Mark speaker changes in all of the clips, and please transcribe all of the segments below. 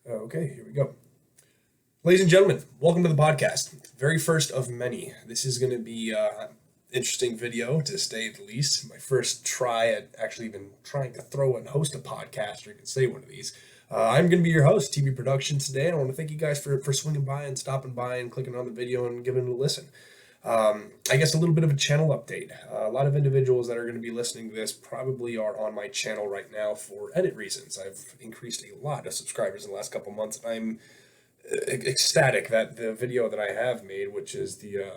Speaker 1: Okay, here we go. Ladies and gentlemen, welcome to the podcast. Very first of many. This is going to be an interesting video, to say the least. My first try at actually even trying to throw and host a podcast, or you can say one of these. I'm going to be your host, TV Productions, today. I want to thank you guys for swinging by and stopping by and clicking on the video and giving it a listen. I guess a little bit of a channel update. A lot of individuals that are going to be listening to this probably are on my channel right now for edit reasons. I've increased a lot of subscribers in the last couple months. I'm ecstatic that the video that I have made, which is the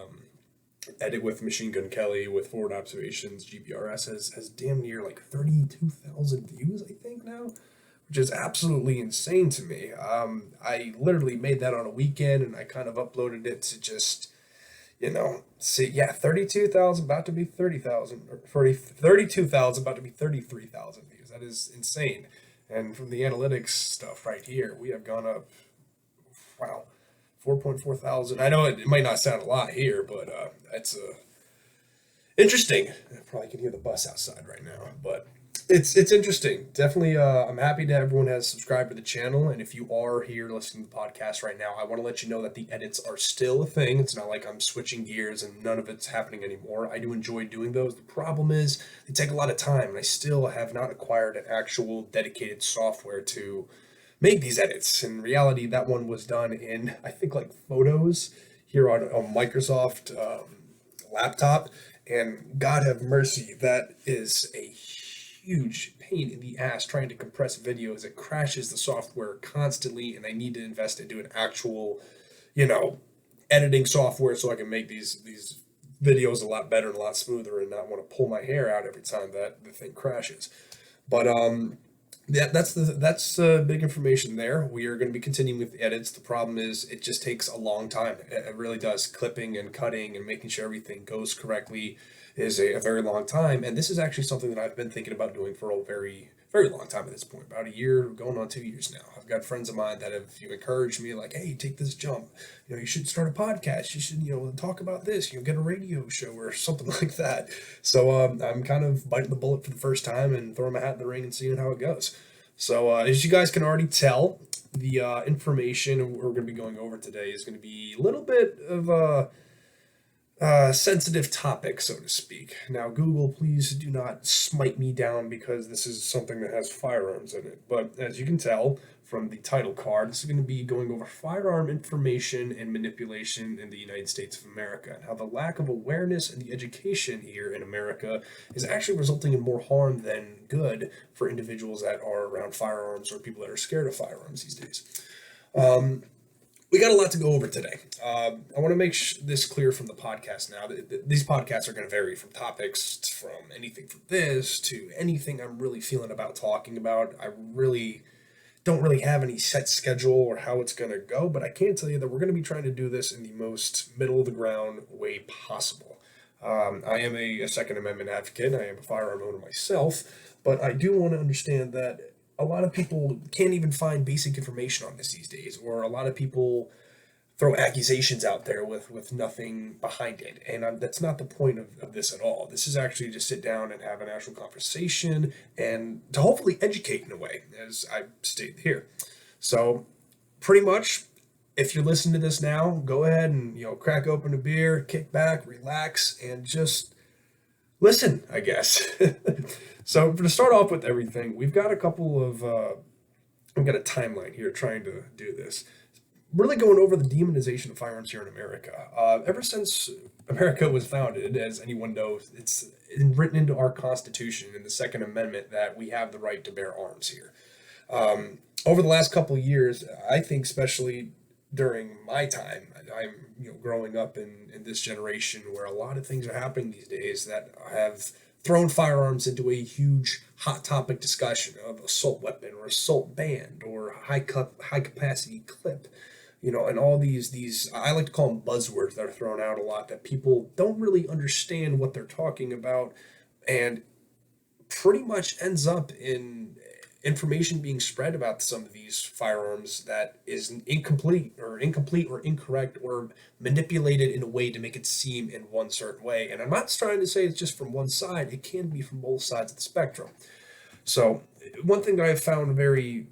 Speaker 1: edit with Machine Gun Kelly with forward observations, GPRS, has damn near like 32,000 views, I think now, which is absolutely insane to me. I literally made that on a weekend and I kind of uploaded it to just see, yeah, 32,000, about to be 30,000, or 32,000, about to be 33,000 views. That is insane. And from the analytics stuff right here, we have gone up, wow, 4.4 thousand. I know it might not sound a lot here, but it's interesting. I probably can hear the bus outside right now, but it's interesting. Definitely, I'm happy that everyone has subscribed to the channel. And if you are here listening to the podcast right now, I want to let you know that the edits are still a thing. It's not like I'm switching gears and none of it's happening anymore. I do enjoy doing those. The problem is they take a lot of time, and I still have not acquired an actual dedicated software to make these edits. In reality, that one was done in, I think, like Photos here on a Microsoft laptop. And God have mercy, that is a huge pain in the ass trying to compress videos. It crashes the software constantly, and I need to invest into an actual, you know, editing software so I can make these videos a lot better and a lot smoother, and not want to pull my hair out every time that the thing crashes. But yeah, that's big information there. We are going to be continuing with the edits. The problem is it just takes a long time. It really does. Clipping and cutting and making sure everything goes correctly is a very long time. And this is actually something that I've been thinking about doing for a very long time at this point, about a year, going on 2 years now. I've got friends of mine that have encouraged me, like, hey, take this jump. You should start a podcast. You should, talk about this. Get a radio show or something like that. So I'm kind of biting the bullet for the first time and throwing my hat in the ring and seeing how it goes. So as you guys can already tell, the information we're going to be going over today is going to be a little bit of a sensitive topic, so to speak. Now, Google, please do not smite me down because this is something that has firearms in it. But as you can tell from the title card, this is going to be going over firearm information and manipulation in the United States of America, and how the lack of awareness and the education here in America is actually resulting in more harm than good for individuals that are around firearms or people that are scared of firearms these days. We got a lot to go over today. I want to make this clear from the podcast now. These podcasts are going to vary from topics, from anything from this to anything I'm really feeling about talking about. I really don't really have any set schedule or how it's going to go, but I can tell you that we're going to be trying to do this in the most middle of the ground way possible. I am a Second Amendment advocate. I am a firearm owner myself, but I do want to understand that a lot of people can't even find basic information on this these days, or a lot of people throw accusations out there with nothing behind it. And that's not the point of this at all. This is actually to sit down and have an actual conversation and to hopefully educate in a way, as I stated here. So pretty much, if you're listening to this now, go ahead and crack open a beer, kick back, relax, and just listen, I guess. So to start off with everything, we've got a couple of I've got a timeline here trying to do this. Really going over the demonization of firearms here in America. Ever since America was founded, as anyone knows, it's written into our Constitution in the Second Amendment that we have the right to bear arms here. Over the last couple of years, I think especially during my time, I'm growing up in this generation where a lot of things are happening these days that have thrown firearms into a huge hot topic discussion of assault weapon or assault band or high capacity clip, and all these I like to call them buzzwords that are thrown out a lot that people don't really understand what they're talking about, and pretty much ends up in information being spread about some of these firearms that is incomplete or incorrect or manipulated in a way to make it seem in one certain way. And I'm not trying to say it's just from one side, it can be from both sides of the spectrum. So one thing that I've found very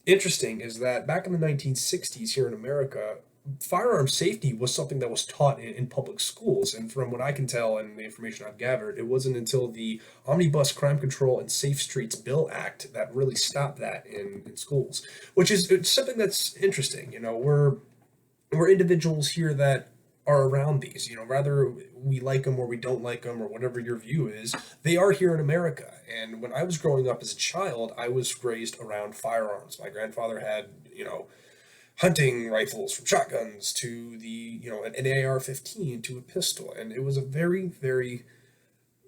Speaker 1: interesting is that back in the 1960s here in America, firearm safety was something that was taught in public schools. And from what I can tell and the information I've gathered, it wasn't until the Omnibus Crime Control and Safe Streets Bill Act that really stopped that in schools, which is it's something that's interesting. We're individuals here that are around these, whether we like them or we don't like them or whatever your view is, they are here in America. And when I was growing up as a child, I was raised around firearms. My grandfather had, hunting rifles from shotguns to an AR-15 to a pistol. And it was a very, very,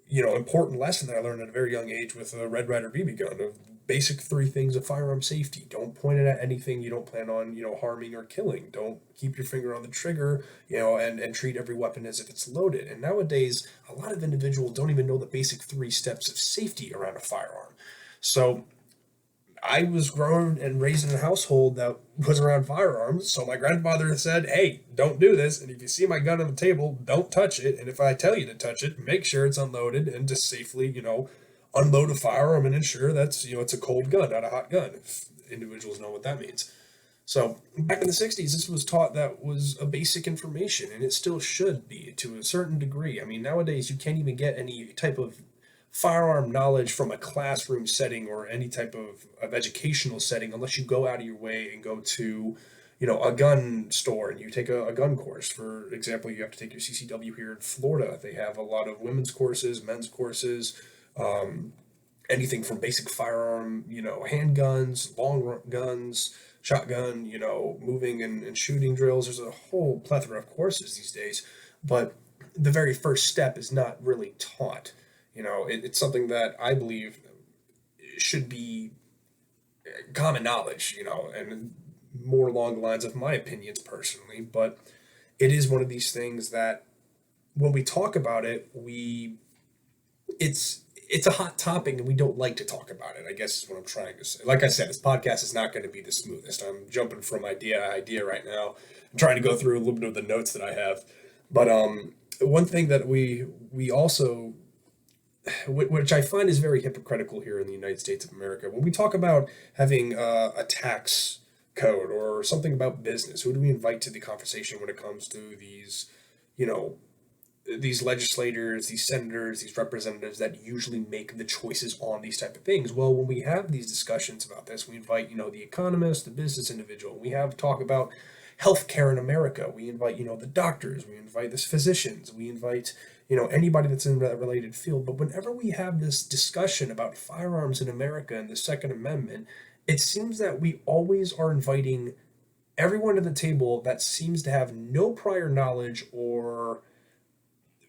Speaker 1: important lesson that I learned at a very young age with a Red Ryder BB gun of basic three things of firearm safety. Don't point it at anything you don't plan on, harming or killing. Don't keep your finger on the trigger, and treat every weapon as if it's loaded. And nowadays, a lot of individuals don't even know the basic three steps of safety around a firearm. So I was grown and raised in a household that was around firearms. So my grandfather said, "Hey, don't do this. And if you see my gun on the table, don't touch it. And if I tell you to touch it, make sure it's unloaded and just safely, unload a firearm and ensure that's, it's a cold gun, not a hot gun," if individuals know what that means. So back in the 60s, this was taught that was a basic information, and it still should be to a certain degree. I mean, nowadays you can't even get any type of firearm knowledge from a classroom setting or any type of educational setting unless you go out of your way and go to a gun store and you take a gun course. For example, you have to take your CCW here in Florida. They have a lot of women's courses, men's courses, anything from basic firearm, handguns, guns, shotgun, moving and shooting drills. There's a whole plethora of courses these days, but the very first step is not really taught. It's something that I believe should be common knowledge, and more along the lines of my opinions personally. But it is one of these things that when we talk about it, it's a hot topic and we don't like to talk about it, I guess is what I'm trying to say. Like I said, this podcast is not going to be the smoothest. I'm jumping from idea to idea right now. I'm trying to go through a little bit of the notes that I have. But one thing that we also, which I find is very hypocritical here in the United States of America, when we talk about having a tax code or something about business, who do we invite to the conversation when it comes to these legislators, these senators, these representatives that usually make the choices on these type of things? Well, when we have these discussions about this, we invite, the economist, the business individual. We have talk about healthcare in America. We invite, the doctors. We invite the physicians. We invite, anybody that's in that related field. But whenever we have this discussion about firearms in America and the Second Amendment, it seems that we always are inviting everyone to the table that seems to have no prior knowledge or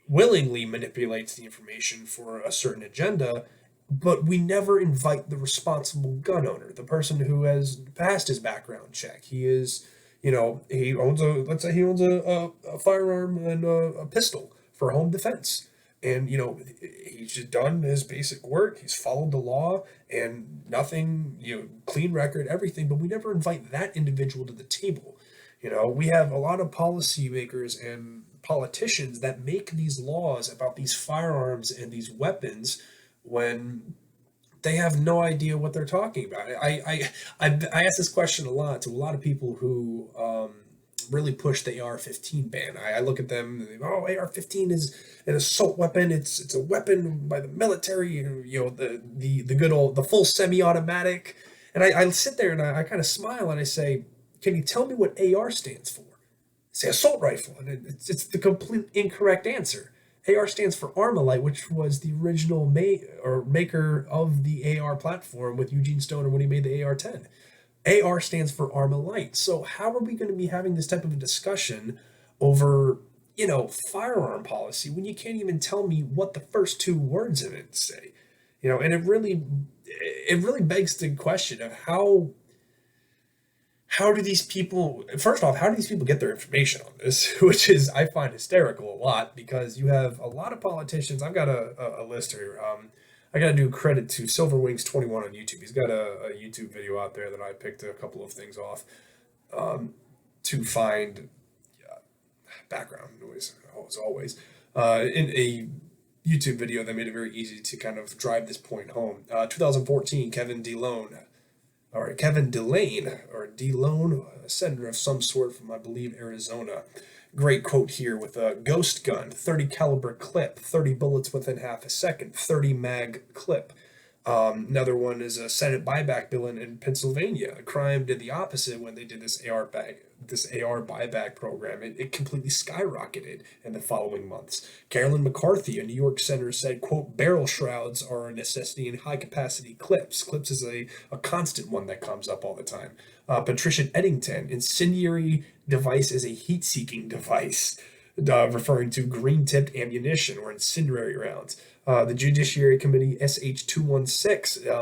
Speaker 1: willingly manipulates the information for a certain agenda, but we never invite the responsible gun owner, the person who has passed his background check. He is, he owns let's say he owns a firearm and a pistol for home defense. And, he's just done his basic work. He's followed the law and nothing, clean record, everything, but we never invite that individual to the table. We have a lot of policymakers and politicians that make these laws about these firearms and these weapons when they have no idea what they're talking about. I ask this question a lot to a lot of people who really push the AR-15 ban. I look at them and they go, "Oh, AR-15 is an assault weapon. It's a weapon by the military. The good old the full semi-automatic." And I sit there and I kind of smile and I say, "Can you tell me what AR stands for?" Say assault rifle, and it's the complete incorrect answer. AR stands for Armalite, which was the original maker of the AR platform with Eugene Stoner when he made the AR-10. AR stands for Armalite. So how are we going to be having this type of a discussion over, firearm policy when you can't even tell me what the first two words of it say? And it really begs the question of how do these people, first off, how do these people get their information on this? Which is, I find hysterical a lot, because you have a lot of politicians. I've got a list here. I got to do credit to Silverwings21 on YouTube. He's got a YouTube video out there that I picked a couple of things off to find background noise, as always. In a YouTube video that made it very easy to kind of drive this point home. 2014, Kevin DeLone All right, Kevin Delane, or DeLone, a senator of some sort from, I believe, Arizona. Great quote here with a ghost gun, 30 caliber clip, 30 bullets within half a second, 30 mag clip. Another one is a Senate buyback bill in Pennsylvania. A crime did the opposite when they did this AR buyback program. It completely skyrocketed in the following months. Carolyn McCarthy, a New York senator, said, quote, barrel shrouds are a necessity in high capacity clips. Clips is a constant one that comes up all the time. Patricia Eddington, incendiary device is a heat seeking device, referring to green tipped ammunition or incendiary rounds. The Judiciary Committee SH 216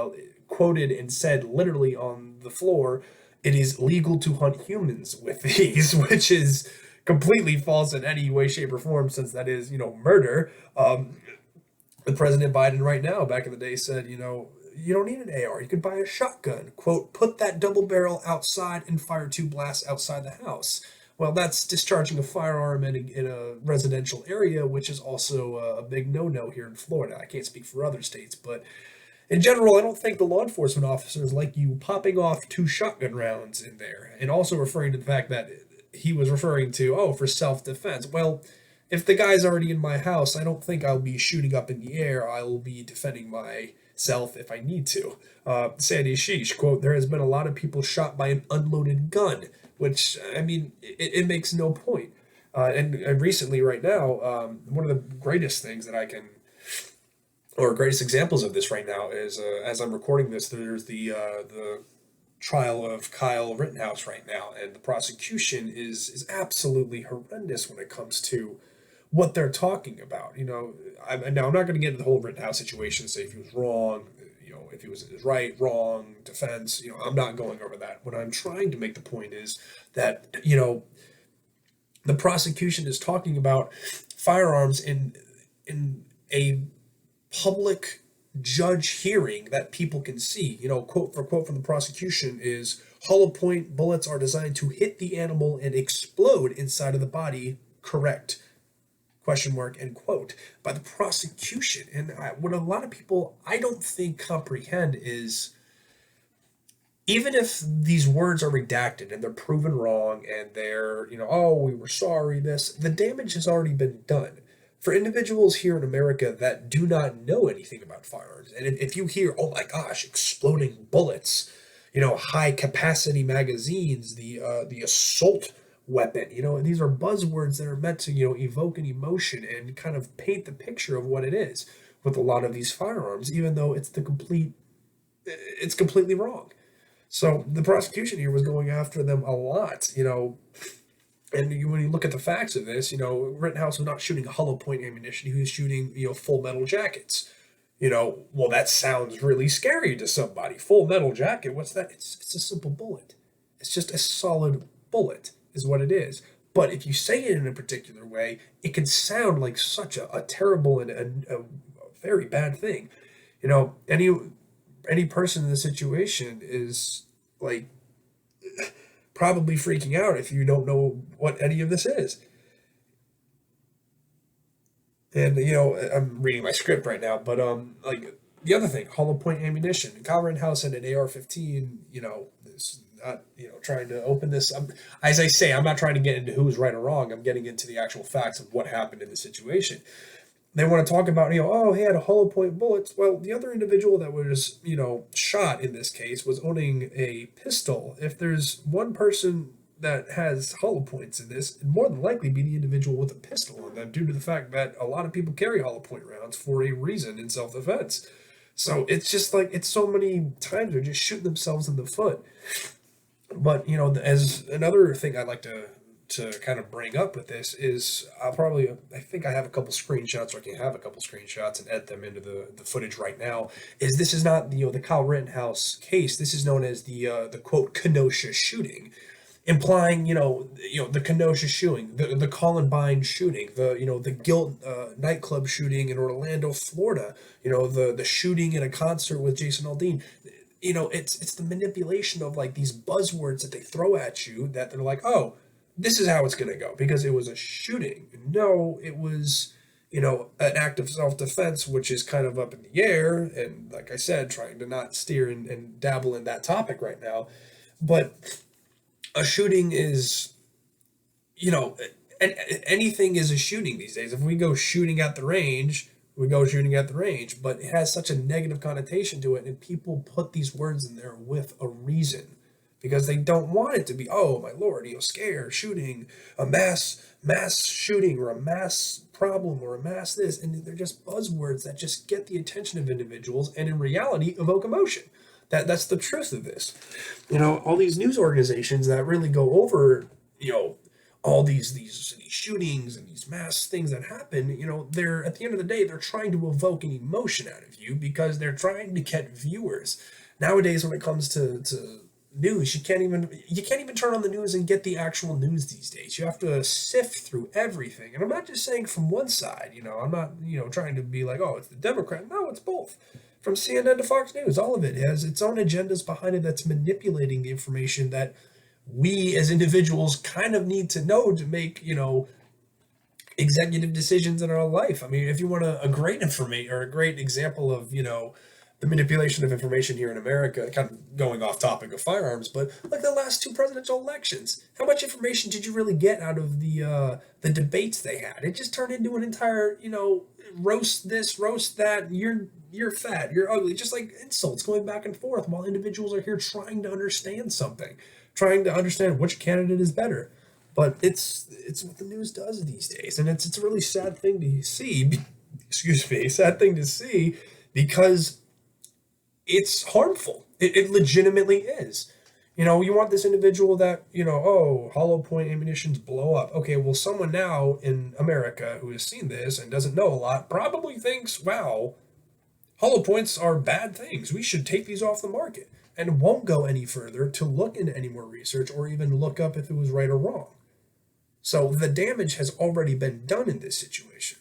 Speaker 1: quoted and said literally on the floor, it is legal to hunt humans with these, which is completely false in any way, shape, or form, since that is, murder. The President Biden right now, back in the day, said, you don't need an AR. You could buy a shotgun. Quote, put that double barrel outside and fire 2 blasts outside the house. Well, that's discharging a firearm in a residential area, which is also a big no-no here in Florida. I can't speak for other states, but in general, I don't think the law enforcement officers like you popping off 2 shotgun rounds in there. And also referring to the fact that he was referring to, for self-defense. Well, if the guy's already in my house, I don't think I'll be shooting up in the air. I will be defending myself if I need to. Sandy Sheesh, quote, there has been a lot of people shot by an unloaded gun, which, I mean, it makes no point. And recently, right now, one of the greatest things that I can, or greatest examples of this right now is, as I'm recording this, there's the trial of Kyle Rittenhouse right now, and the prosecution is absolutely horrendous when it comes to what they're talking about. I'm not going to get into the whole Rittenhouse situation, say if he was wrong, if he was right, wrong, defense. I'm not going over that. What I'm trying to make the point is that the prosecution is talking about firearms in a public judge hearing that people can see. Quote for quote from the prosecution is, hollow point bullets are designed to hit the animal and explode inside of the body. Correct. Question mark, end quote, by the prosecution. And what a lot of people, I don't think, comprehend is, even if these words are redacted and they're proven wrong and they're, we were sorry, the damage has already been done. For individuals here in America that do not know anything about firearms, and if you hear, oh my gosh, exploding bullets, high capacity magazines, the assault weapon, these are buzzwords that are meant to, evoke an emotion and kind of paint the picture of what it is with a lot of these firearms, even though it's completely wrong. So the prosecution here was going after them a lot, and when you look at the facts of this, Rittenhouse was not shooting hollow point ammunition. He was shooting, full metal jackets. Well, that sounds really scary to somebody. Full metal jacket, what's that? It's a simple bullet. It's just a solid bullet is what it is. But if you say it in a particular way, it can sound like such a terrible and a very bad thing. Any person in the situation is like probably freaking out if you don't know what any of this is. And I'm reading my script right now, but like the other thing, hollow point ammunition. Kyle Rittenhouse had an AR-15. Is not trying to open this. As I say, I'm not trying to get into who's right or wrong. I'm getting into the actual facts of what happened in the situation. They want to talk about, he had a hollow point bullets. Well, the other individual that was, shot in this case was owning a pistol. If there's one person that has hollow points in this, it'd more than likely be the individual with a pistol. And that due to the fact that a lot of people carry hollow point rounds for a reason in self-defense. So it's just like, it's so many times they're just shooting themselves in the foot. But, as another thing I'd like to kind of bring up with this is I think I have a couple screenshots, or I can have a couple screenshots and edit them into the footage right now, is this is not the Kyle Rittenhouse case. This is known as the quote Kenosha shooting, implying the Kenosha shooting, the Columbine shooting, the Guilt nightclub shooting in Orlando, Florida, the shooting in a concert with Jason Aldean. It's the manipulation of like these buzzwords that they throw at you that they're like, oh, this is how it's going to go because it was a shooting. No, it was, an act of self-defense, which is kind of up in the air. And like I said, trying to not steer and dabble in that topic right now. But a shooting is, you know, anything is a shooting these days. If we go shooting at the range, we go shooting at the range, but it has such a negative connotation to it, and people put these words in there with a reason because they don't want it to be, oh my lord, scare, shooting, a mass shooting, or a mass problem, or a mass this, and they're just buzzwords that just get the attention of individuals, and in reality evoke emotion. That's the truth of this. All these news organizations that really go over, all these shootings and these mass things that happen, they're, at the end of the day, they're trying to evoke an emotion out of you because they're trying to get viewers. Nowadays, when it comes to news, you can't even turn on the news and get the actual news these days. You have to sift through everything. And I'm not just saying from one side, I'm not, trying to be like, oh, it's the Democrat. No, it's both. From CNN to Fox News, all of it has its own agendas behind it that's manipulating the information that we as individuals kind of need to know to make, executive decisions in our life. I mean, if you want a great information or a great example of, the manipulation of information here in America, kind of going off topic of firearms, but like the last two presidential elections, how much information did you really get out of the debates they had? It just turned into an entire, roast this, roast that. You're fat, you're ugly, just like insults going back and forth while individuals are here trying to understand something, trying to understand which candidate is better. But it's what the news does these days, and it's a really sad thing to see. Excuse me, sad thing to see because it's harmful. It legitimately is. You want this individual that, oh, hollow point ammunitions blow up. Okay, well, someone now in America who has seen this and doesn't know a lot probably thinks, wow, hollow points are bad things. We should take these off the market, and won't go any further to look into any more research or even look up if it was right or wrong. So the damage has already been done in this situation.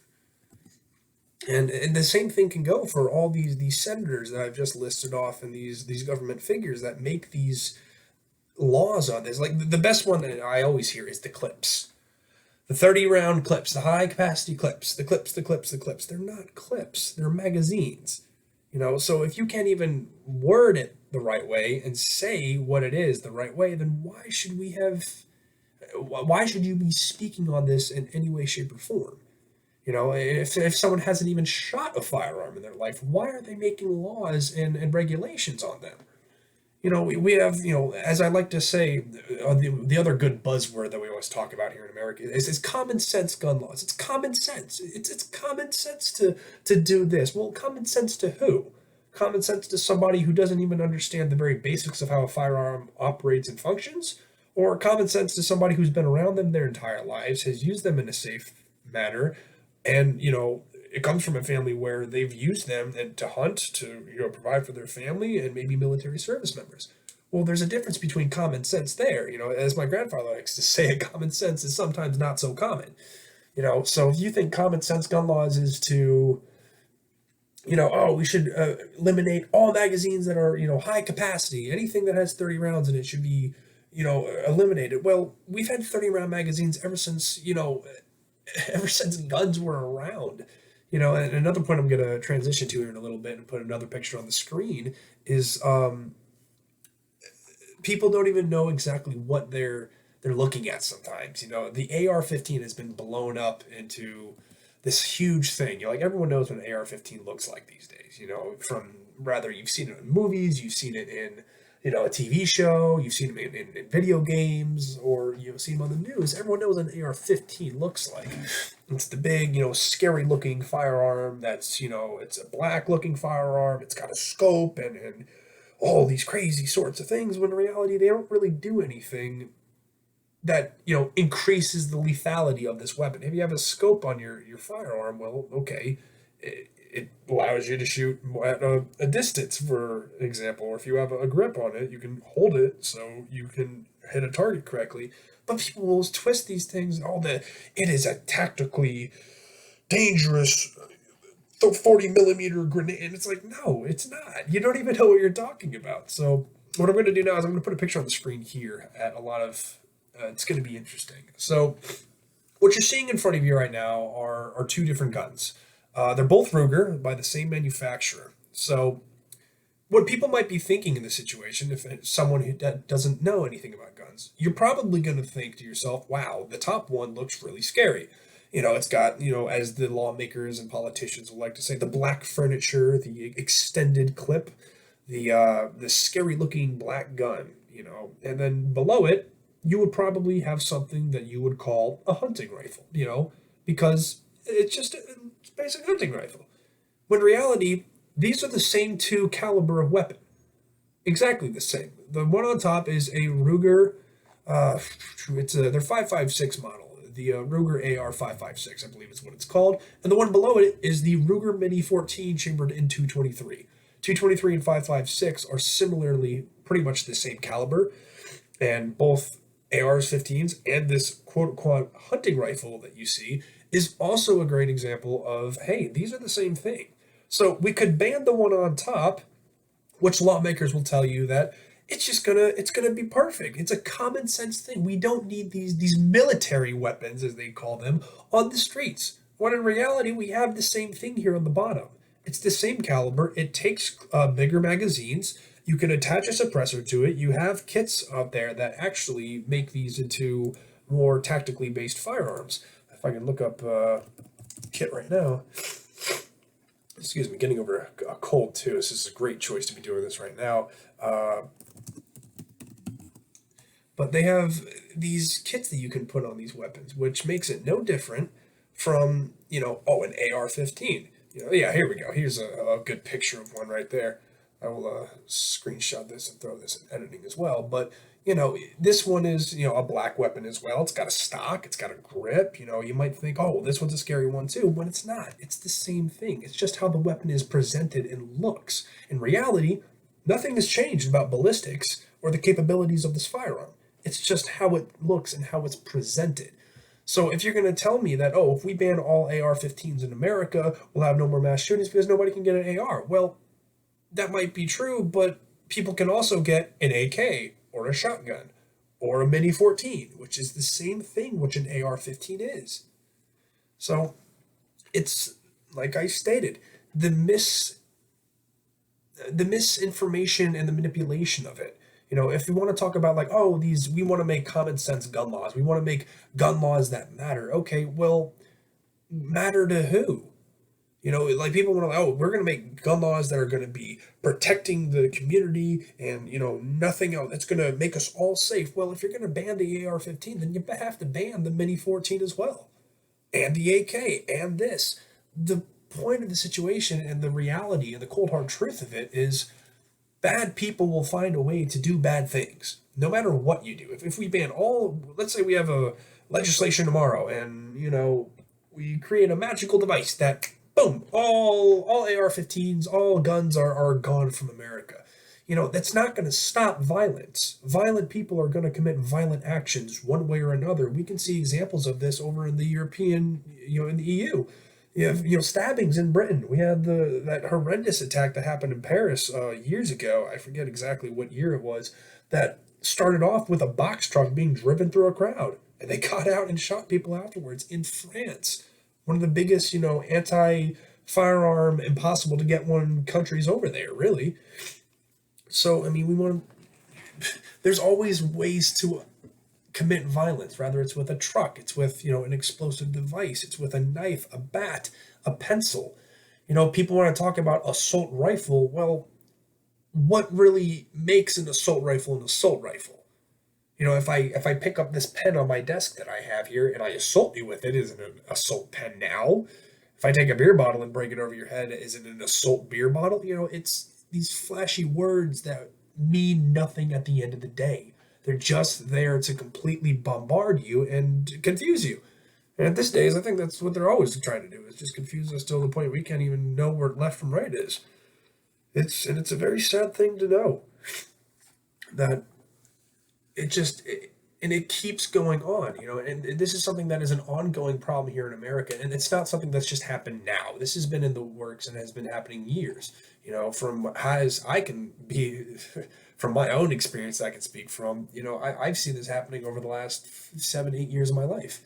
Speaker 1: And the same thing can go for all these senators that I've just listed off, and these government figures that make these laws on this. Like the best one that I always hear is the clips. The 30-round clips, the high capacity clips, the clips, the clips, the clips. They're not clips, they're magazines. So if you can't even word it the right way and say what it is the right way, then why should you be speaking on this in any way, shape, or form? If someone hasn't even shot a firearm in their life, why are they making laws and regulations on them? We have, as I like to say, the other good buzzword that we always talk about here in America is common sense gun laws. It's common sense. It's common sense to do this. Well, common sense to who? Common sense to somebody who doesn't even understand the very basics of how a firearm operates and functions? Or common sense to somebody who's been around them their entire lives, has used them in a safe manner, and, it comes from a family where they've used them and to hunt, to provide for their family, and maybe military service members. Well, there's a difference between common sense there. As my grandfather likes to say, common sense is sometimes not so common. So if you think common sense gun laws is to, oh, we should eliminate all magazines that are, high capacity, anything that has 30 rounds in it should be, eliminated. Well, we've had 30-round magazines ever since guns were around. And another point I'm going to transition to here in a little bit and put another picture on the screen is people don't even know exactly what they're looking at sometimes. The AR-15 has been blown up into this huge thing. Like everyone knows what an AR-15 looks like these days. From rather you've seen it in movies, you've seen it in a TV show, you've seen them in video games, or you've seen them on the news. Everyone knows what an AR-15 looks like. It's the big, scary looking firearm that's, it's a black looking firearm. It's got a scope and all these crazy sorts of things, when in reality, they don't really do anything that, increases the lethality of this weapon. If you have a scope on your firearm, well, okay, it allows you to shoot at a distance, for example, or if you have a grip on it, you can hold it so you can hit a target correctly. But people will twist these things, it is a tactically dangerous 40 millimeter grenade, and it's like, no, it's not. You don't even know what you're talking about. So what I'm going to do now is I'm going to put a picture on the screen here at a lot of, it's going to be interesting. So What you're seeing in front of you right now are two different guns. They're both Ruger by the same manufacturer. So what people might be thinking in this situation, if it's someone who doesn't know anything about guns, you're probably going to think to yourself, wow, the top one looks really scary. It's got, as the lawmakers and politicians would like to say, the black furniture, the extended clip, the scary looking black gun, and then below it, you would probably have something that you would call a hunting rifle, because it's just a basic hunting rifle. When in reality, these are the same two caliber of weapon, exactly the same. The one on top is a Ruger. It's their 5.56 model, the Ruger AR 5.56, I believe is what it's called, and the one below it is the Ruger Mini 14 chambered in 223. 223 and 5.56 are similarly pretty much the same caliber, and both ARs 15s and this quote unquote hunting rifle that you see is also a great example of, hey, these are the same thing. So we could ban the one on top, which lawmakers will tell you that it's gonna be perfect. It's a common sense thing. We don't need these military weapons, as they call them, on the streets. When in reality, we have the same thing here on the bottom. It's the same caliber. It takes bigger magazines. You can attach a suppressor to it. You have kits out there that actually make these into more tactically based firearms. If I can look up kit right now. Excuse me, getting over a cold too. This is a great choice to be doing this right now. But they have these kits that you can put on these weapons, which makes it no different from, an AR-15. Yeah, here we go. Here's a good picture of one right there. I will screenshot this and throw this in editing as well. But, this one is, a black weapon as well. It's got a stock, it's got a grip. You might think, oh, well, this one's a scary one too, but it's not. It's the same thing. It's just how the weapon is presented and looks. In reality, nothing has changed about ballistics or the capabilities of this firearm. It's just how it looks and how it's presented. So if you're going to tell me that, oh, if we ban all AR-15s in America, we'll have no more mass shootings because nobody can get an AR. Well, that might be true, but people can also get an AK or a shotgun or a Mini 14, which is the same thing which an AR-15 is. So it's like I stated, the misinformation and the manipulation of it. If we want to talk about like, oh, we want to make common sense gun laws, we want to make gun laws that matter. Okay, well, matter to who? Like people want to, oh, we're going to make gun laws that are going to be protecting the community and, nothing else. That's going to make us all safe. Well, if you're going to ban the AR-15, then you have to ban the Mini 14 as well, and the AK, and this. The point of the situation and the reality and the cold hard truth of it is bad people will find a way to do bad things, no matter what you do. If we ban all, let's say we have a legislation tomorrow and, we create a magical device that, boom, all AR-15s, all guns are gone from America. That's not going to stop violence. Violent people are going to commit violent actions one way or another. We can see examples of this over in the European, in the EU. You have, stabbings in Britain. We had that horrendous attack that happened in Paris years ago. I forget exactly what year it was. That started off with a box truck being driven through a crowd, and they got out and shot people afterwards in France. One of the biggest, anti-firearm, impossible to get one countries over there, really. So, I mean, there's always ways to commit violence, rather it's with a truck, it's with, an explosive device, it's with a knife, a bat, a pencil. People want to talk about assault rifle. Well, what really makes an assault rifle an assault rifle? If I pick up this pen on my desk that I have here and I assault you with it, is it an assault pen now? If I take a beer bottle and break it over your head, is it an assault beer bottle? It's these flashy words that mean nothing at the end of the day. They're just there to completely bombard you and confuse you. And at this days, I think that's what they're always trying to do, is just confuse us to the point we can't even know where left from right is. It's a very sad thing to know that it keeps going on, and this is something that is an ongoing problem here in America, and it's not something that's just happened now. This has been in the works and has been happening years, from as I can be, from my own experience I can speak from, I've seen this happening over the last 7, 8 years of my life.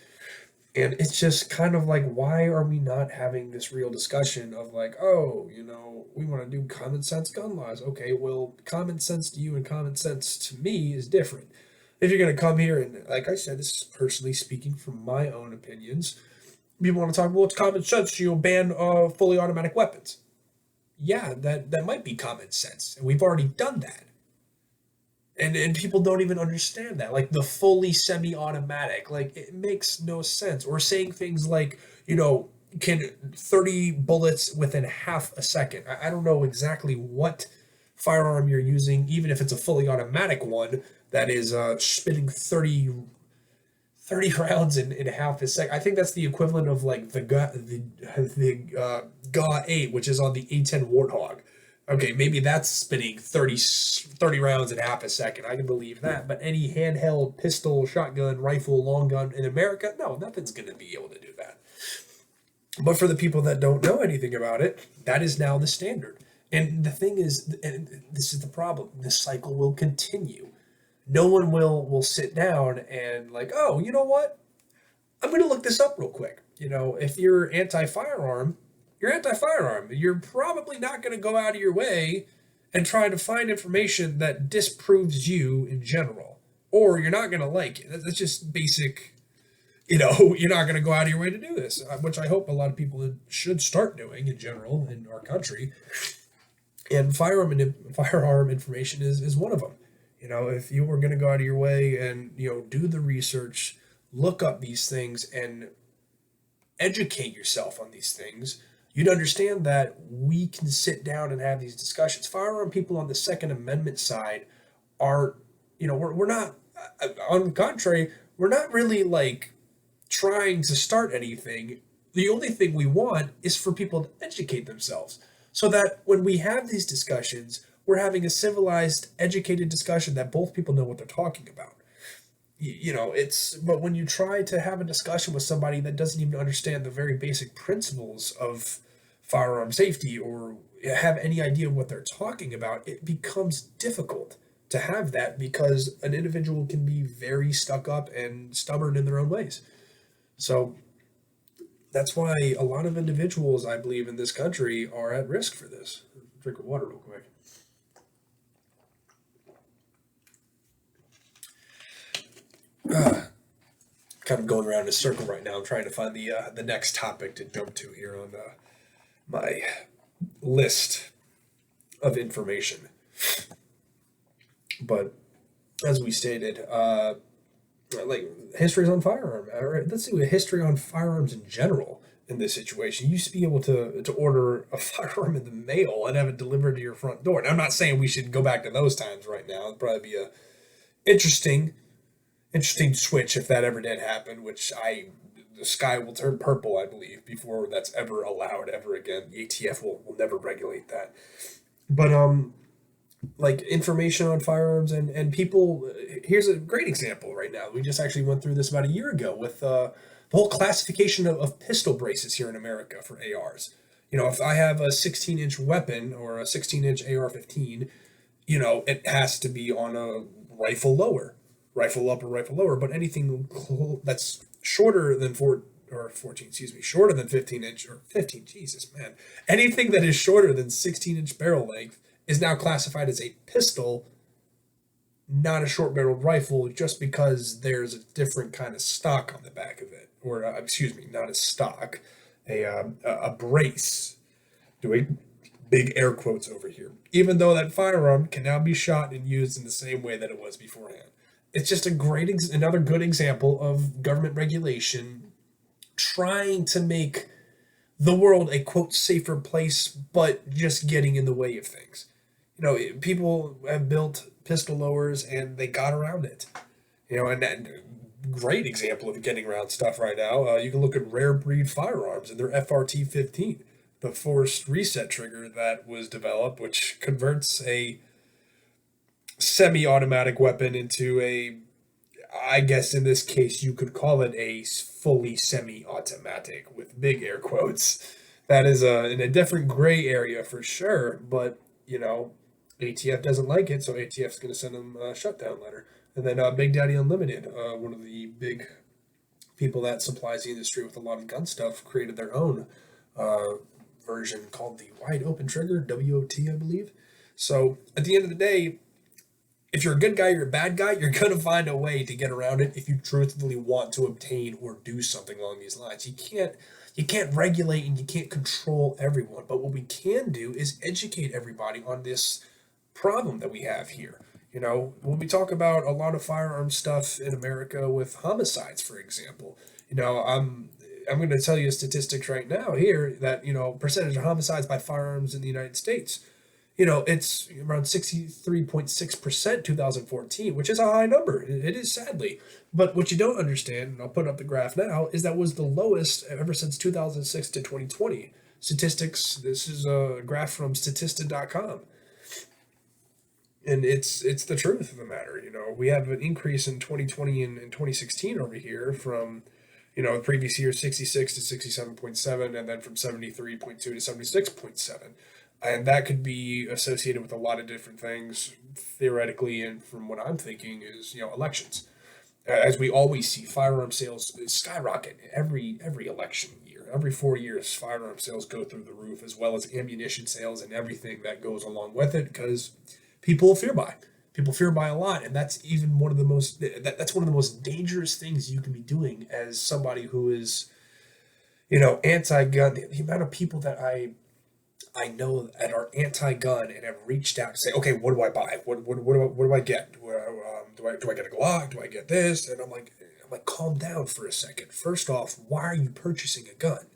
Speaker 1: And it's just kind of like, why are we not having this real discussion of like, oh, we want to do common sense gun laws. Okay, well, common sense to you and common sense to me is different. If you're going to come here and, like I said, this is personally speaking from my own opinions, people want to talk, well, it's common sense, ban fully automatic weapons. Yeah, that might be common sense. And we've already done that. And people don't even understand that, like the fully semi-automatic, like it makes no sense. Or saying things like, can 30 bullets within half a second. I don't know exactly what firearm you're using, even if it's a fully automatic one that is spitting 30 rounds in half a second. I think that's the equivalent of like the GA 8, which is on the A10 Warthog. Okay, maybe that's spinning 30 rounds in half a second. I can believe that. But any handheld pistol, shotgun, rifle, long gun in America, no, nothing's going to be able to do that. But for the people that don't know anything about it, that is now the standard. And the thing is, and this is the problem, this cycle will continue. No one will sit down and like, oh, you know what? I'm going to look this up real quick. If you're anti-firearm, you're anti-firearm. You're probably not going to go out of your way and try to find information that disproves you in general, or you're not going to like it. That's just basic. You're not going to go out of your way to do this, which I hope a lot of people should start doing in general in our country. And firearm information is one of them. If you were going to go out of your way and do the research, look up these things and educate yourself on these things, you'd understand that we can sit down and have these discussions. Firearm people on the Second Amendment side are, we're not, on the contrary, we're not really like trying to start anything. The only thing we want is for people to educate themselves so that when we have these discussions, we're having a civilized, educated discussion that both people know what they're talking about. But when you try to have a discussion with somebody that doesn't even understand the very basic principles of firearm safety or have any idea what they're talking about, it becomes difficult to have that because an individual can be very stuck up and stubborn in their own ways. So that's why a lot of individuals, I believe, in this country are at risk for this. Drink of water real quick. Kind of going around in a circle right now. I'm trying to find the next topic to jump to here on my list of information. But as we stated, like history's on firearm. Or let's do a history on firearms in general. In this situation, you used to be able to order a firearm in the mail and have it delivered to your front door. Now, I'm not saying we should go back to those times right now. It'd probably be a interesting switch if that ever did happen, which the sky will turn purple, I believe, before that's ever allowed ever again. The ATF will never regulate that. But like information on firearms and people, here's a great example right now. We just actually went through this about a year ago with the whole classification of pistol braces here in America for ARs. If I have a 16-inch weapon or a 16-inch AR-15, it has to be on a rifle lower, rifle up or rifle lower. But anything that's shorter than 14, shorter than 15-inch or 15, Jesus, man. Anything that is shorter than 16-inch barrel length is now classified as a pistol, not a short-barreled rifle, just because there's a different kind of stock on the back of it. Or, not a stock, a brace. Doing big air quotes over here. Even though that firearm can now be shot and used in the same way that it was beforehand. It's just another good example of government regulation trying to make the world a quote safer place, but just getting in the way of things. People have built pistol lowers and they got around it. And great example of getting around stuff right now. You can look at rare breed firearms and their FRT-15, the forced reset trigger that was developed, which converts a semi-automatic weapon into I guess in this case you could call it a fully semi-automatic with big air quotes. That is in a different gray area for sure, but ATF doesn't like it, so ATF's going to send them a shutdown letter. And then Big Daddy Unlimited, one of the big people that supplies the industry with a lot of gun stuff, created their own uh, version called the wide open trigger, WOT, I believe. So at the end of the day, if you're a good guy, you're a bad guy, you're going to find a way to get around it if you truthfully want to obtain or do something along these lines. You can't regulate and you can't control everyone, but what we can do is educate everybody on this problem that we have here. When we talk about a lot of firearm stuff in America with homicides, for example, I'm going to tell you statistics right now here that percentage of homicides by firearms in the United States. It's around 63.6% 2014, which is a high number. It is, sadly. But what you don't understand, and I'll put up the graph now, is that was the lowest ever since 2006 to 2020. Statistics, this is a graph from statista.com. And it's the truth of the matter. We have an increase in 2020 and 2016 over here from, the previous year 66 to 67.7, and then from 73.2 to 76.7. And that could be associated with a lot of different things, theoretically, and from what I'm thinking is, elections. As we always see, firearm sales skyrocket every election year. Every 4 years, firearm sales go through the roof, as well as ammunition sales and everything that goes along with it, because people fear buy. People fear buy a lot, and that's even one of the most that's one of the most dangerous things you can be doing as somebody who is, anti-gun. The amount of people that I know that are anti-gun and have reached out to say, okay, what do I buy? What do I get? Do I get a Glock? Do I get this? And I'm like, calm down for a second. First off, why are you purchasing a gun?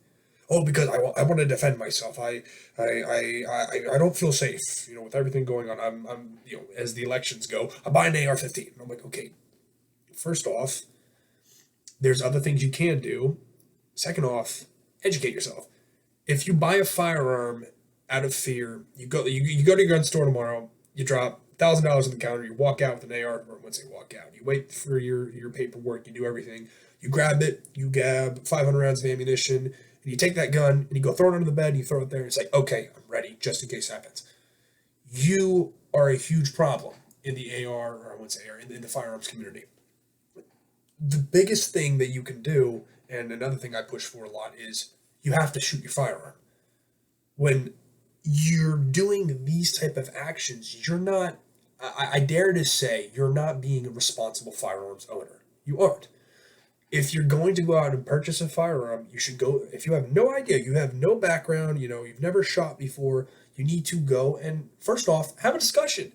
Speaker 1: Oh, because I want to defend myself. I don't feel safe. With everything going on. I'm as the elections go, I buy an AR-15. I'm like, okay. First off, there's other things you can do. Second off, educate yourself. If you buy a firearm out of fear, you go to your gun store tomorrow, you drop $1,000 on the counter, you walk out with an AR, or once you walk out, you wait for your paperwork, you do everything, you grab it, you grab 500 rounds of ammunition, and you take that gun and you go throw it under the bed, and you throw it there, and it's like, okay, I'm ready, just in case it happens. You are a huge problem in the AR, or I wouldn't say AR, in the firearms community. The biggest thing that you can do, and another thing I push for a lot, is you have to shoot your firearm. When you're doing these type of actions, you're not, I dare to say, you're not being a responsible firearms owner. You aren't. If you're going to go out and purchase a firearm, you should go, if you have no idea, you have no background, you've never shot before, you need to go and, first off, have a discussion.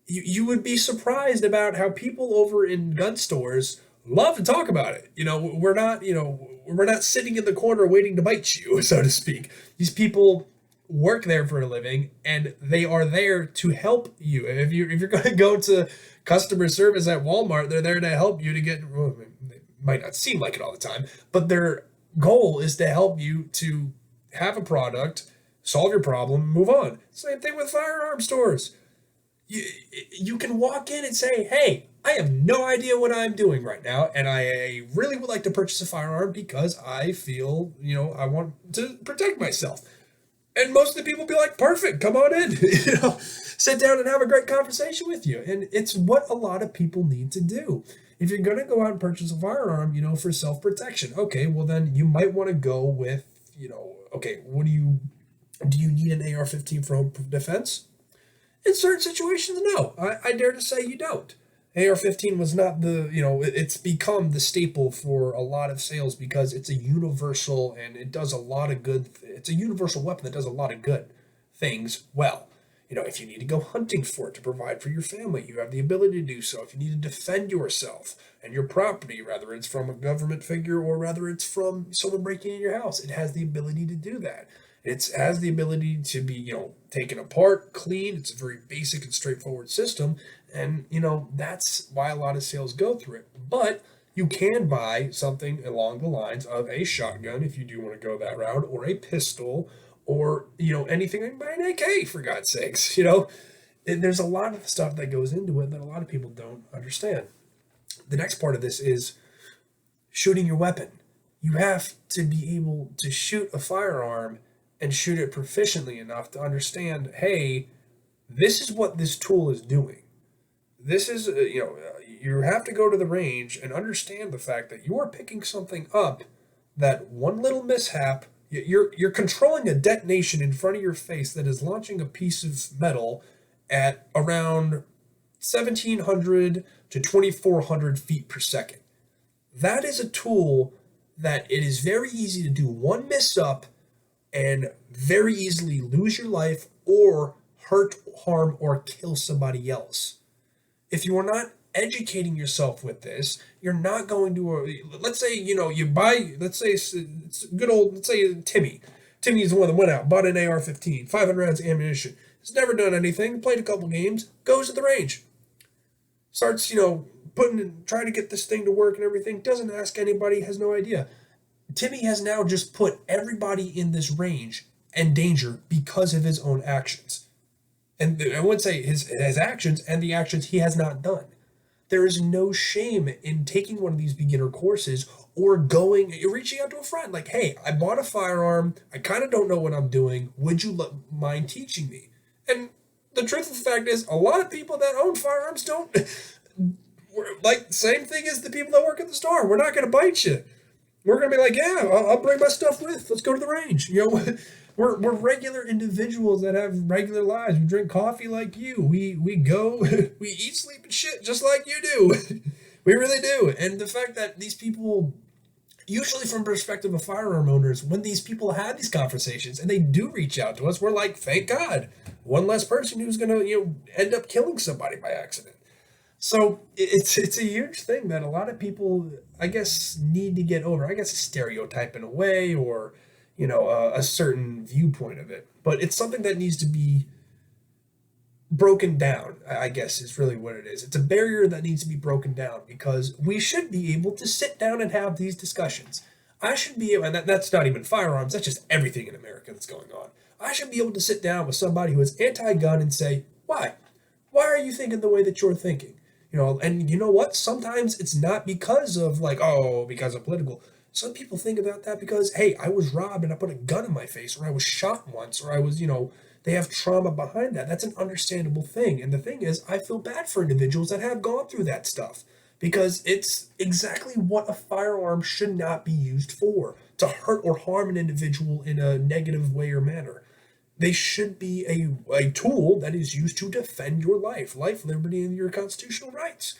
Speaker 1: You would be surprised about how people over in gun stores love to talk about it. We're not sitting in the corner waiting to bite you, so to speak. These people work there for a living, and they are there to help you. And if you're going to go to customer service at Walmart, they're there to help you to get. Well, it might not seem like it all the time, but their goal is to help you to have a product, solve your problem, move on. Same thing with firearm stores. You can walk in and say, hey, I have no idea what I'm doing right now, and I really would like to purchase a firearm because I feel, I want to protect myself. And most of the people be like, perfect, come on in, sit down and have a great conversation with you. And it's what a lot of people need to do. If you're going to go out and purchase a firearm, for self-protection, okay, well then you might want to go with, okay, do you need an AR-15 for home defense? In certain situations, no. I dare to say you don't. AR-15 was not it's become the staple for a lot of sales because it's a universal and it does a lot of good. It's a universal weapon that does a lot of good things well. If you need to go hunting for it to provide for your family, you have the ability to do so. If you need to defend yourself and your property, whether it's from a government figure or whether it's from someone breaking in your house, it has the ability to do that. It has the ability to be, taken apart, cleaned. It's a very basic and straightforward system. And, that's why a lot of sales go through it. But you can buy something along the lines of a shotgun if you do want to go that route, or a pistol, or, anything. You can buy an AK, for God's sakes. There's a lot of stuff that goes into it that a lot of people don't understand. The next part of this is shooting your weapon. You have to be able to shoot a firearm and shoot it proficiently enough to understand, hey, this is what this tool is doing. This is, You have to go to the range and understand the fact that you are picking something up that one little mishap, you're controlling a detonation in front of your face that is launching a piece of metal at around 1700 to 2400 feet per second. That is a tool that it is very easy to do one miss up and very easily lose your life or hurt, harm, or kill somebody else. If you are not educating yourself with this, you're not going to, let's say, you buy, let's say it's good old, let's say Timmy. Timmy is the one that went out, bought an AR-15, 500 rounds of ammunition. Has never done anything, played a couple games, goes to the range. Starts, trying to get this thing to work and everything, doesn't ask anybody, has no idea. Timmy has now just put everybody in this range in danger because of his own actions. And I wouldn't say his actions and the actions he has not done. There is no shame in taking one of these beginner courses or reaching out to a friend like, hey, I bought a firearm. I kind of don't know what I'm doing. Would you mind teaching me? And the truth of the fact is, a lot of people that own firearms don't. Like, same thing as the people that work at the store. We're not going to bite you. We're going to be like, yeah, I'll bring my stuff with. Let's go to the range. We're regular individuals that have regular lives. We drink coffee like you. We go, we eat, sleep, and shit just like you do. We really do. And the fact that these people, usually from perspective of firearm owners, when these people have these conversations and they do reach out to us, we're like, thank God, one less person who's going to end up killing somebody by accident. So it's a huge thing that a lot of people, I guess, need to get over. I guess a stereotype in a way, or a certain viewpoint of it. But it's something that needs to be broken down, I guess, is really what it is. It's a barrier that needs to be broken down because we should be able to sit down and have these discussions. I should be able, and that's not even firearms, that's just everything in America that's going on. I should be able to sit down with somebody who is anti-gun and say, why? Why are you thinking the way that you're thinking? And you know what? Sometimes it's not because of because of political. Some people think about that because, hey, I was robbed and I put a gun in my face, or I was shot once, or I was, they have trauma behind that. That's an understandable thing. And the thing is, I feel bad for individuals that have gone through that stuff because it's exactly what a firearm should not be used for, to hurt or harm an individual in a negative way or manner. They should be a tool that is used to defend your life, liberty, and your constitutional rights.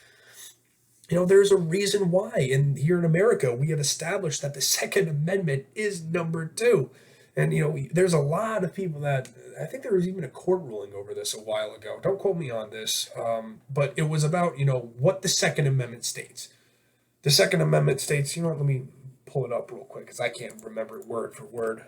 Speaker 1: There's a reason why here in America, we have established that the Second Amendment is number 2. And, there's a lot of people that, I think there was even a court ruling over this a while ago. Don't quote me on this. But it was about, what the Second Amendment states. The Second Amendment states, let me pull it up real quick because I can't remember it word for word.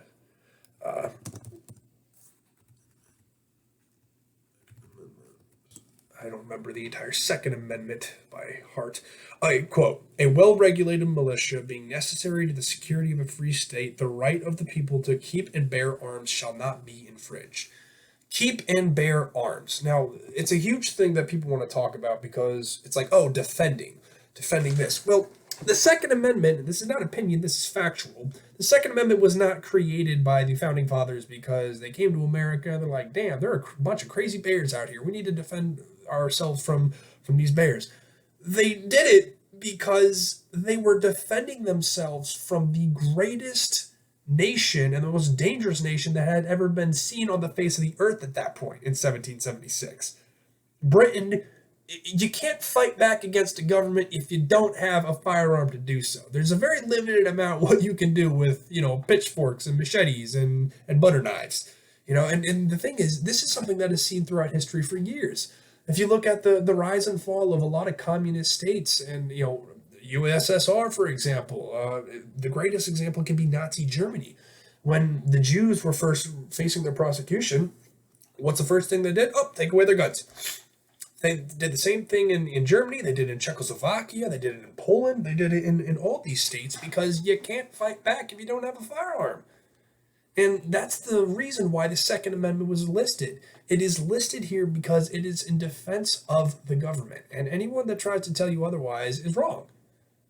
Speaker 1: I don't remember the entire Second Amendment by heart. I quote, a well-regulated militia being necessary to the security of a free state, the right of the people to keep and bear arms shall not be infringed. Keep and bear arms. Now, it's a huge thing that people want to talk about because it's like, defending this. Well, the Second Amendment, this is not opinion, this is factual. The Second Amendment was not created by the Founding Fathers because they came to America and they're like, damn, there are a bunch of crazy bears out here. We need to defend ourselves from these bears. They did it because they were defending themselves from the greatest nation and the most dangerous nation that had ever been seen on the face of the earth at that point in 1776. Britain, you can't fight back against a government if you don't have a firearm to do so. There's a very limited amount what you can do with, pitchforks and machetes and butter knives. And the thing is, this is something that is seen throughout history for years. If you look at the rise and fall of a lot of communist states and, USSR, for example, the greatest example can be Nazi Germany. When the Jews were first facing their prosecution, what's the first thing they did? Take away their guns. They did the same thing in Germany. They did it in Czechoslovakia. They did it in Poland. They did it in all these states because you can't fight back if you don't have a firearm. And that's the reason why the Second Amendment was listed. It is listed here because it is in defense of the government. And anyone that tries to tell you otherwise is wrong.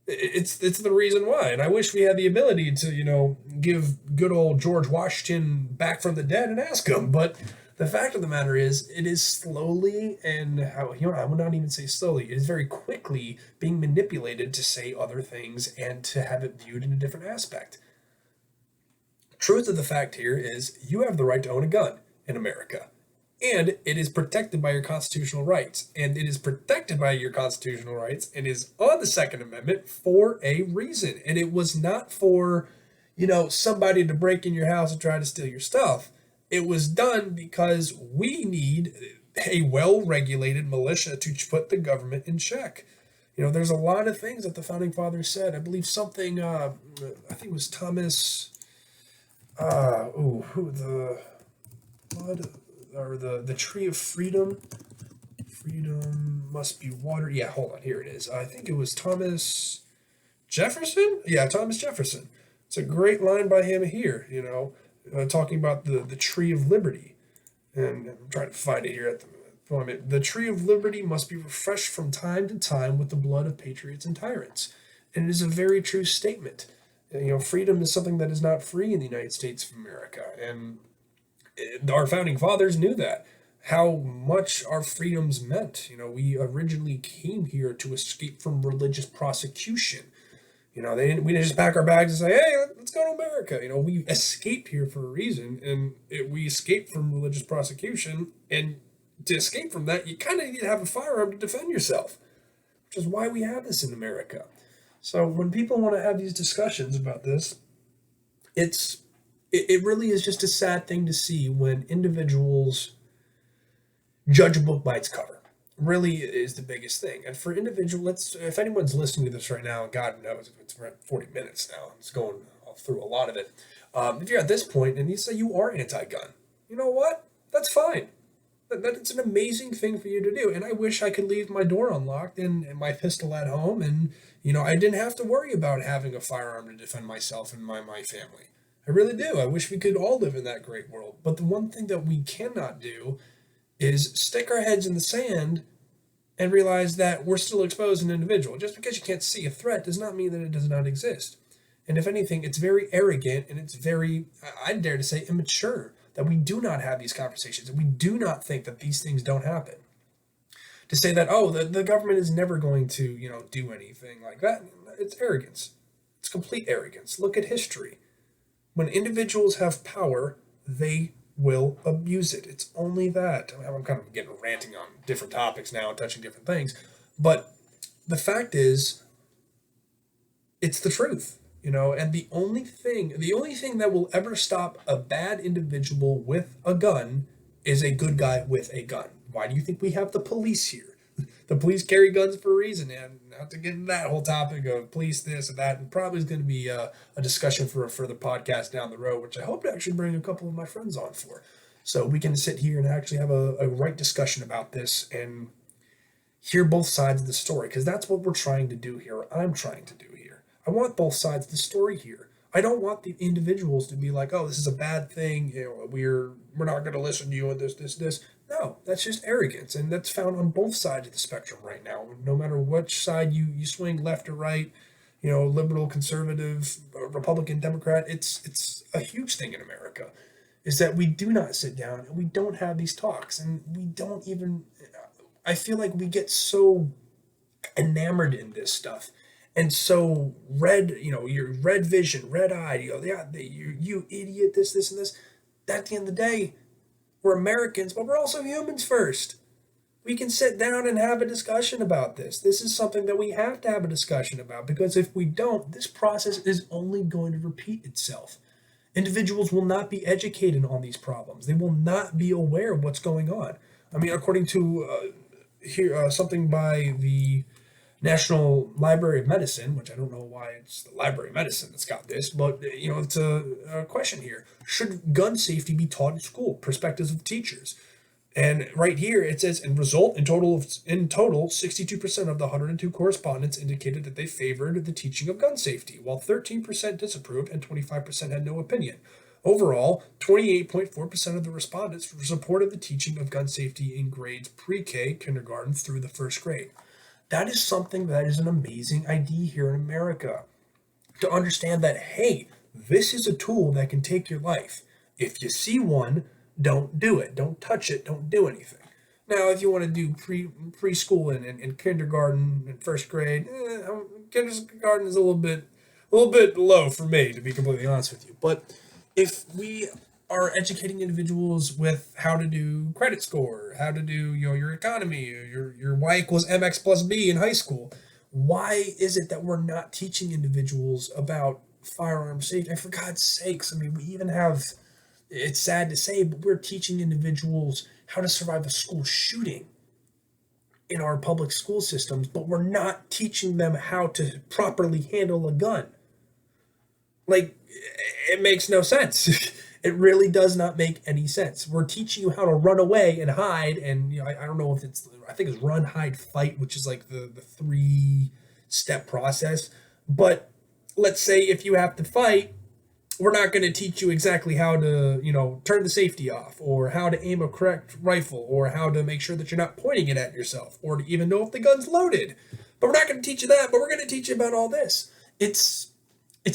Speaker 1: It's the reason why. And I wish we had the ability to, give good old George Washington back from the dead and ask him. But The fact of the matter is, it is slowly and how, I would not even say slowly, it is very quickly being manipulated to say other things and to have it viewed in a different aspect. Truth of the fact here is you have the right to own a gun in America. And it is protected by your constitutional rights. And it is protected by your constitutional rights and is on the Second Amendment for a reason. And it was not for, somebody to break in your house and try to steal your stuff. It was done because we need a well-regulated militia to put the government in check. There's a lot of things that the founding fathers said. I believe something, I think it was Thomas, the blood or the tree of freedom. Freedom must be water. Yeah, hold on. Here it is. I think it was Thomas Jefferson. Yeah, Thomas Jefferson. It's a great line by him here, talking about the tree of liberty. And I'm trying to find it here at the moment. The tree of liberty must be refreshed from time to time with the blood of patriots and tyrants. And it is a very true statement. Freedom is something that is not free in the United States of America. And our founding fathers knew that, how much our freedoms meant. We originally came here to escape from religious prosecution. We didn't just pack our bags and say, hey, let's go to America. We escaped here for a reason, and we escaped from religious prosecution. And to escape from that, you kind of need to have a firearm to defend yourself, which is why we have this in America. So when people want to have these discussions about this, it really is just a sad thing to see when individuals judge a book by its cover. Really is the biggest thing. And for individuals, if anyone's listening to this right now, and God knows if it's around 40 minutes now, it's going through a lot of it. If you're at this point and you say you are anti-gun, you know what? That's fine. That's an amazing thing for you to do. And I wish I could leave my door unlocked and my pistol at home. And, I didn't have to worry about having a firearm to defend myself and my family. I really do. I wish we could all live in that great world. But the one thing that we cannot do is stick our heads in the sand and realize that we're still exposed an individual. Just because you can't see a threat does not mean that it does not exist. And if anything, it's very arrogant and it's very, I dare to say, immature that we do not have these conversations and we do not think that these things don't happen. To say that, the government is never going to, do anything like that, it's arrogance. It's complete arrogance. Look at history. When individuals have power, they will abuse it. It's only that. I'm kind of getting ranting on different topics now and touching different things, but the fact is, it's the truth, and the only thing that will ever stop a bad individual with a gun is a good guy with a gun. Why do you think we have the police here? The police carry guns for a reason, and not to get into that whole topic of police this and that, and probably is going to be a discussion for a further podcast down the road, which I hope to actually bring a couple of my friends on for, so we can sit here and actually have a right discussion about this and hear both sides of the story, because that's what we're trying to do here, or I'm trying to do here. I want both sides of the story here. I don't want the individuals to be like, this is a bad thing, we're not going to listen to you and this. No, that's just arrogance, and that's found on both sides of the spectrum right now. No matter which side you swing, left or right, liberal, conservative, Republican, Democrat, it's a huge thing in America, is that we do not sit down and we don't have these talks, and we don't even, I feel like we get so enamored in this stuff, and so your red vision, red eye, you idiot, this and this. At the end of the day, we're Americans, but we're also humans first. We can sit down and have a discussion about this. This is something that we have to have a discussion about, because if we don't, this process is only going to repeat itself. Individuals will not be educated on these problems. They will not be aware of what's going on. I mean, according to something by the National Library of Medicine, which I don't know why it's the Library of Medicine that's got this, but it's a question here. Should gun safety be taught in school? Perspectives of teachers. And right here it says, in total, 62% of the 102 correspondents indicated that they favored the teaching of gun safety, while 13% disapproved and 25% had no opinion. Overall, 28.4% of the respondents supported the teaching of gun safety in grades pre-K, kindergarten through the first grade. That is something that is an amazing idea here in America. To understand that, hey, this is a tool that can take your life. If you see one, don't do it. Don't touch it. Don't do anything. Now, if you want to do preschool and kindergarten and first grade, kindergarten is a little bit low for me, to be completely honest with you. But if we are educating individuals with how to do credit score, how to do your economy, your y equals mx plus b in high school, why is it that we're not teaching individuals about firearm safety? And for God's sakes, I mean, we even have, it's sad to say, but we're teaching individuals how to survive a school shooting in our public school systems, but we're not teaching them how to properly handle a gun. Like, it makes no sense. It really does not make any sense. We're teaching you how to run away and hide, and I don't know if I think it's run, hide, fight, which is like the 3-step process. But let's say if you have to fight, we're not going to teach you exactly how to, turn the safety off, or how to aim a correct rifle, or how to make sure that you're not pointing it at yourself, or to even know if the gun's loaded. But we're not going to teach you that, but we're going to teach you about all this. It's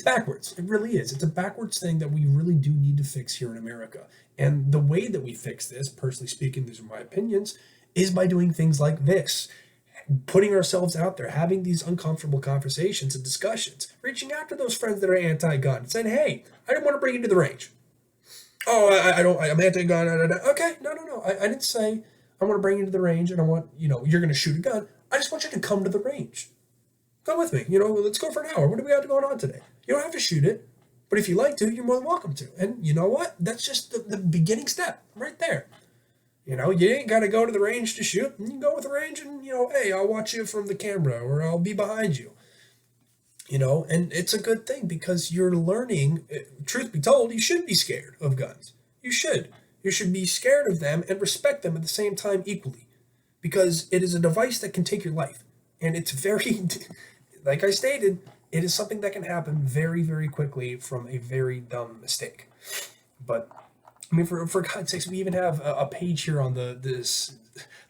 Speaker 1: backwards. It really is. It's a backwards thing that we really do need to fix here in America. And the way that we fix this, personally speaking, these are my opinions, is by doing things like this. Putting ourselves out there, having these uncomfortable conversations and discussions, reaching out to those friends that are anti-gun and saying, hey, I didn't want to bring you to the range. Oh, I'm anti-gun. Okay, no. I didn't say I want to bring you to the range and I want, you're going to shoot a gun. I just want you to come to the range. Come with me. Let's go for an hour. What do we have going on today? You don't have to shoot it, but if you like to, you're more than welcome to. And you know what? That's just the beginning step right there. You ain't got to go to the range to shoot. You can go with the range and, hey, I'll watch you from the camera or I'll be behind you. And it's a good thing because you're learning. Truth be told, you shouldn't be scared of guns. You should. You should be scared of them and respect them at the same time equally, because it is a device that can take your life. And it's very, like I stated, it is something that can happen very, very quickly from a very dumb mistake. But I mean, for God's sakes, we even have a page here on the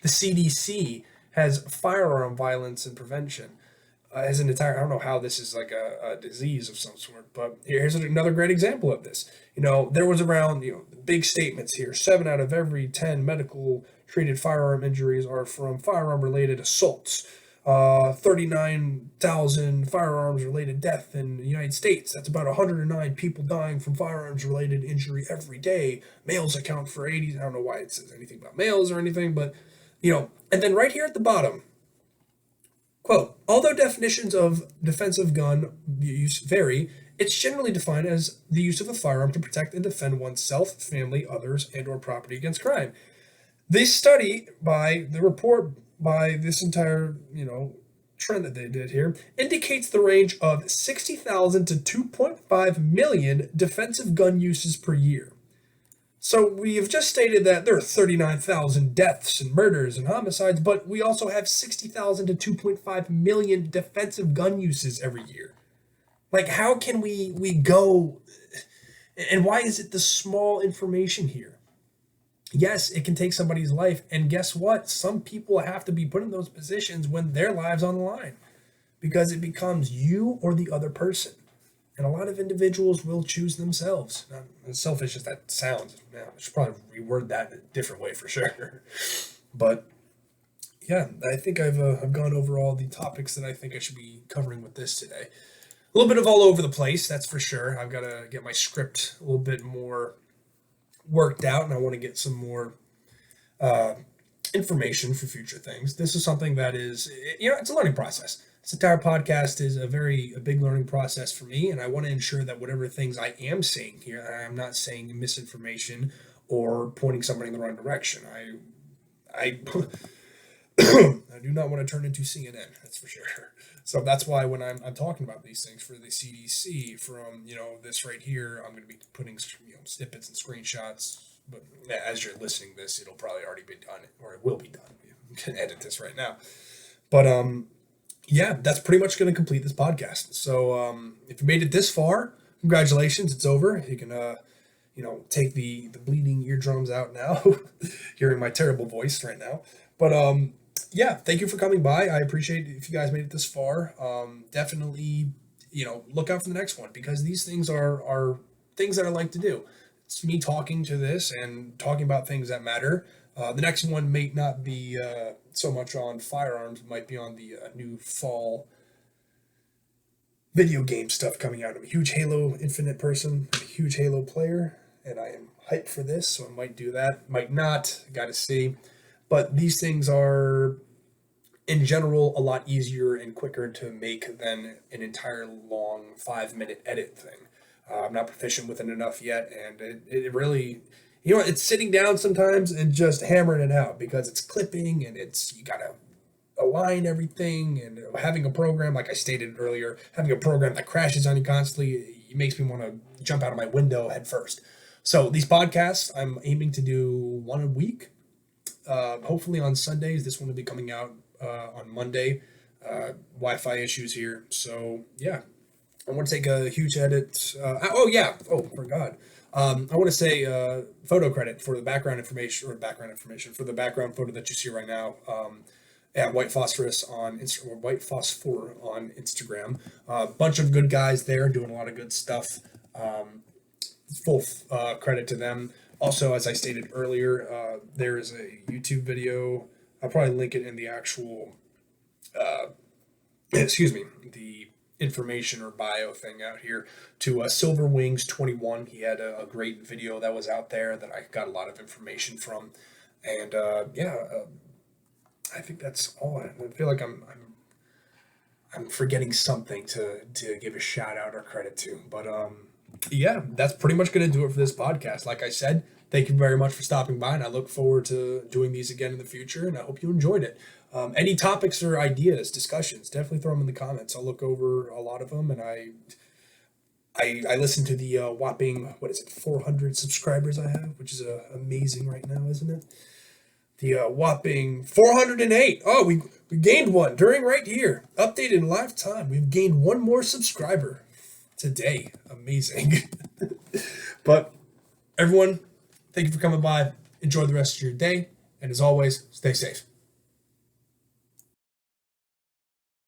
Speaker 1: CDC has firearm violence and prevention as an entire. I don't know how this is like a disease of some sort, but here's another great example of this. There was around big statements here. 7 out of every 10 medical treated firearm injuries are from firearm related assaults. 39,000 firearms related death in the United States. That's about 109 people dying from firearms related injury every day. Males account for 80. I don't know why it says anything about males or anything, but and then right here at the bottom, quote, although definitions of defensive gun use vary, it's generally defined as the use of a firearm to protect and defend oneself, family, others, and or property against crime. This study by the report by this entire, trend that they did here indicates the range of 60,000 to 2.5 million defensive gun uses per year. So we have just stated that there are 39,000 deaths and murders and homicides, but we also have 60,000 to 2.5 million defensive gun uses every year. Like, how can we go, and why is it the small information here? Yes, it can take somebody's life, and guess what? Some people have to be put in those positions when their lives on the line, because it becomes you or the other person. And a lot of individuals will choose themselves. As selfish as that sounds, I should probably reword that in a different way for sure. But yeah, I think I've gone over all the topics that I think I should be covering with this today. A little bit of all over the place, that's for sure. I've got to get my script a little bit more worked out, and I want to get some more information for future things. This is something that is, it's a learning process. This entire podcast is a big learning process for me, and I want to ensure that whatever things I am saying here, I'm not saying misinformation or pointing somebody in the wrong direction. I I do not want to turn into CNN, that's for sure. So that's why when I'm talking about these things for the CDC, from this right here, I'm going to be putting snippets and screenshots. But as you're listening to this, it'll probably already be done, or it will be done. You can edit this right now. But yeah, that's pretty much going to complete this podcast. So if you made it this far, congratulations, it's over. You can take the bleeding eardrums out now, hearing my terrible voice right now. But yeah, thank you for coming by. I appreciate it if you guys made it this far. Definitely, look out for the next one, because these things are things that I like to do. it's me talking to this and talking about things that matter. The next one may not be so much on firearms, it might be on the new fall video game stuff coming out. I'm a huge Halo Infinite person, a huge Halo player, and I am hyped for this, so I might do that. Might not, got to see. But these things are, in general, a lot easier and quicker to make than an entire long 5-minute edit thing. I'm not proficient with it enough yet, and it really, it's sitting down sometimes and just hammering it out because it's clipping and you gotta align everything, and having a program, like I stated earlier, having a program that crashes on you constantly, it makes me want to jump out of my window head first. So these podcasts, I'm aiming to do one a week. Hopefully on Sundays. This one will be coming out on Monday. Wi-Fi issues here, so yeah. I want to take a huge edit. Forgot. I want to say photo credit for the background information for the background photo that you see right now. At White Phosphorus on Instagram, or White Phosphor on Instagram. Bunch of good guys there doing a lot of good stuff. Full credit to them. Also, as I stated earlier, there is a YouTube video. I'll probably link it in the actual, the information or bio thing out here to Silver Wings 21. He had a great video that was out there that I got a lot of information from, and I think that's all. I feel like I'm forgetting something to give a shout out or credit to, but yeah, that's pretty much going to do it for this podcast. Like I said, thank you very much for stopping by, and I look forward to doing these again in the future, and I hope you enjoyed it. Any topics or ideas, discussions, definitely throw them in the comments. I'll look over a lot of them, and I listen to the whopping, 400 subscribers I have, which is amazing right now, isn't it? The whopping 408. Oh, we gained one during right here. Updated in live time. We've gained one more subscriber today. Amazing. But everyone, thank you for coming by. Enjoy the rest of your day. And as always, stay safe.